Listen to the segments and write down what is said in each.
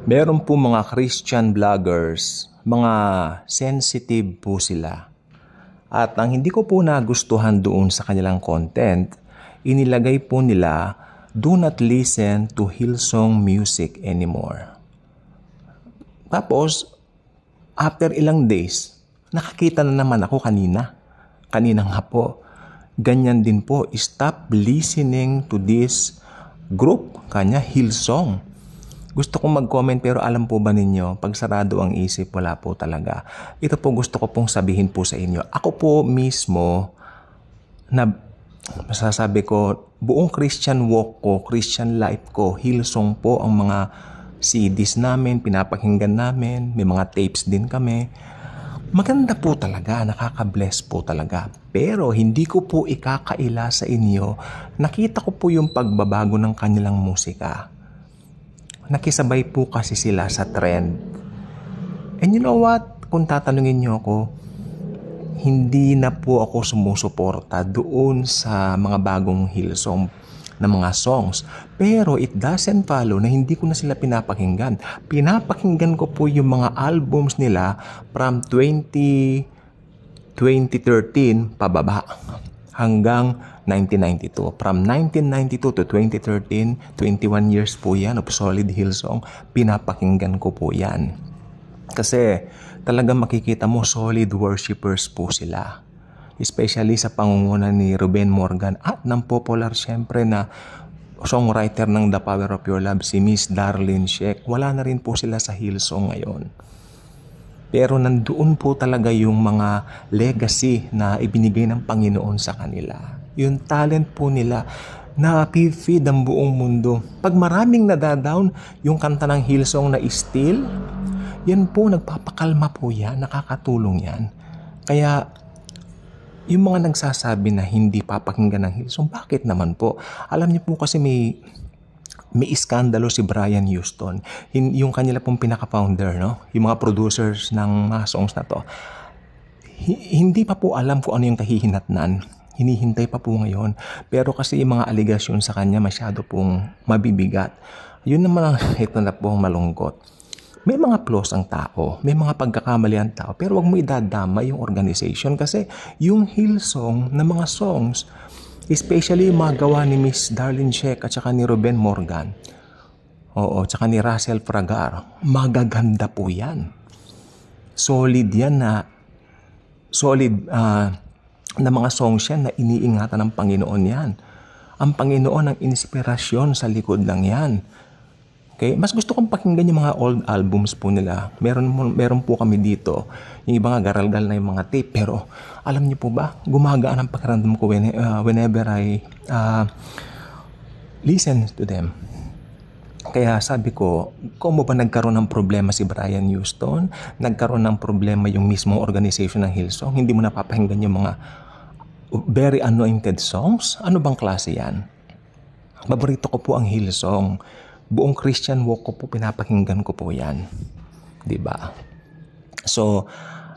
Meron po mga Christian vloggers, mga sensitive po sila. At ang hindi ko po nagustuhan doon sa kanilang content, inilagay po nila, do not listen to Hillsong music anymore. Tapos, after ilang days, nakakita na naman ako kanina. Kanina nga po, ganyan din po, stop listening to this group, kanya Hillsong. Gusto kong mag-comment pero alam po ba ninyo, pag sarado ang isip, wala po talaga. Ito po gusto ko pong sabihin po sa inyo. Ako po mismo, na masasabi ko, buong Christian walk ko, Christian life ko, Hillsong po ang mga CDs namin, pinapakinggan namin, may mga tapes din kami. Maganda po talaga, nakaka-bless po talaga. Pero hindi ko po ikakaila sa inyo, nakita ko po yung pagbabago ng kanilang musika. Nakisabay po kasi sila sa trend. And you know what? Kung tatanungin niyo ako, hindi na po ako sumusuporta doon sa mga bagong Hillsong na mga songs. Pero it doesn't follow na hindi ko na sila pinapakinggan. Pinapakinggan ko po yung mga albums nila from 2013 pababa hanggang 1992. From 1992 to 2013, 21 years po yan of solid Hillsong. Pinapakinggan ko po yan. Kasi talagang makikita mo solid worshipers po sila. Especially sa pangunguna ni Ruben Morgan at ng popular syempre na songwriter ng The Power of Your Love, si Miss Darlene Sheck. Wala na rin po sila sa Hillsong ngayon. Pero nandoon po talaga yung mga legacy na ibinigay ng Panginoon sa kanila. Yung talent po nila na feed ang buong mundo. Pag maraming nadadown, yung kanta ng Hillsong na Still, yan po, nagpapakalma po yan, nakakatulong yan. Kaya, yung mga nagsasabi na hindi papakinggan ng Hillsong, bakit naman po? Alam niyo po kasi may iskandalo si Brian Houston, yung kanila pong pinaka-founder, no? Yung mga producers ng mga songs na to. Hindi pa po alam kung ano yung kahihinatnan. Hinihintay pa po ngayon. Pero kasi yung mga aligasyon sa kanya masyado pong mabibigat. Yun naman ang ito na pong malungkot. May mga flaws ang tao, may mga pagkakamali ang tao, pero wag mo idadama yung organization kasi yung Hillsong na mga songs, especially yung mga gawa ni Miss Darlene Sheck at saka ni Ruben Morgan, tsaka ni Russell Fragar, magaganda po yan. Solid yan na mga songs yan na iniingatan ng Panginoon yan. Ang Panginoon ang inspirasyon sa likod lang yan. Okay? Mas gusto kong pakinggan yung mga old albums po nila. Meron po kami dito. Yung iba nga garalgal na yung mga tape. Pero alam niyo po ba, gumagaan ang pakiramdam ko whenever I listen to them. Kaya sabi ko, kung ba nagkaroon ng problema si Brian Houston, nagkaroon ng problema yung mismong organization ng Hillsong, hindi mo napapakinggan yung mga very anointed songs? Ano bang klase yan? Paborito ko po ang Hillsong. Buong Christian walk ko po, pinapakinggan ko po yan. Diba? So,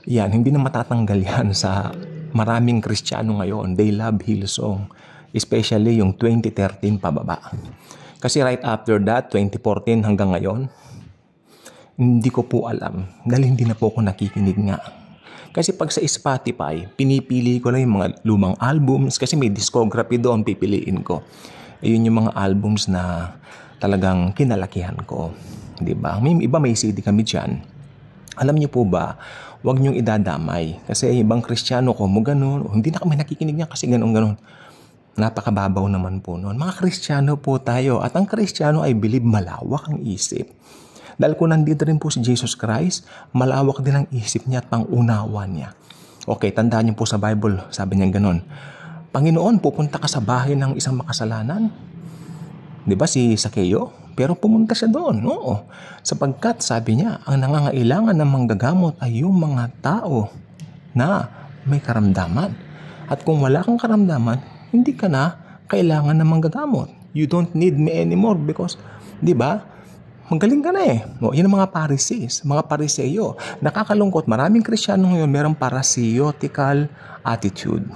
yan, hindi na matatanggal yan sa maraming Kristiyano ngayon. They love Hillsong. Especially yung 2013 pababa. Kasi right after that, 2014 hanggang ngayon, hindi ko po alam. Dahil hindi na po ako nakikinig nga. Kasi pag sa Spotify, pinipili ko lang yung mga lumang albums kasi may discography doon, pipiliin ko. Ayun yung mga albums na talagang kinalakihan ko. Diba? May iba may CD kami dyan. Alam niyo po ba, huwag niyong idadamay. Kasi ibang Kristiyano ko mo ganun, hindi na kami nakikinig niya kasi ganun. Napakababaw naman po noon. Mga Kristiyano po tayo. At ang Kristiyano, I believe, malawak ang isip. Dahil kung nandito rin po si Jesus Christ, malawak din ang isip niya at pangunawa niya. Okay, tandaan niyo po sa Bible, sabi niya ganun. Panginoon, pupunta ka sa bahay ng isang makasalanan. Di ba si Sakeo? Pero pumunta siya doon. Oo. Sapagkat, sabi niya, ang nangangailangan ng manggagamot ay yung mga tao na may karamdaman. At kung wala kang karamdaman, hindi ka na kailangan ng manggagamot. You don't need me anymore because, di ba, magaling ka na eh. O, yun ang mga Pharisees, mga Pariseyo. Nakakalungkot, maraming Kristiyano ngayon merong parasyotical attitude.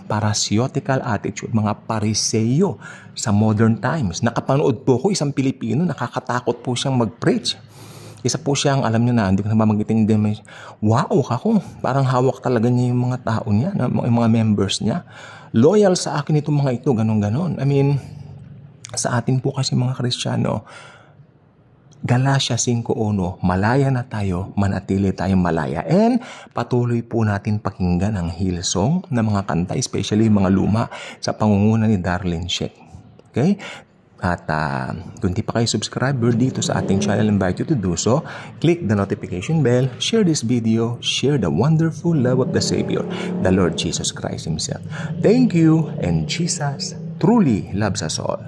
parasiotical attitude, mga pariseyo sa modern times. Nakapanood po ko isang Pilipino, nakakatakot po siyang mag-preach. Isa po siyang, alam niyo na, hindi ko na mamagitin din. Wow, kako. Parang hawak talaga niya yung mga tao niya, yung mga members niya. Loyal sa akin itong mga ito, ganon-ganon. I mean, sa atin po kasi mga Kristiyano, Galatia 5:1, malaya na tayo, manatili tayong malaya. And patuloy po natin pakinggan ang Hillsong na mga kanta, especially mga luma sa pangunguna ni Darlene Sheck. Okay? At kung di pa kayo subscriber dito sa ating channel, invite you to do so. Click the notification bell, share this video, share the wonderful love of the Savior, the Lord Jesus Christ Himself. Thank you, and Jesus truly loves us all.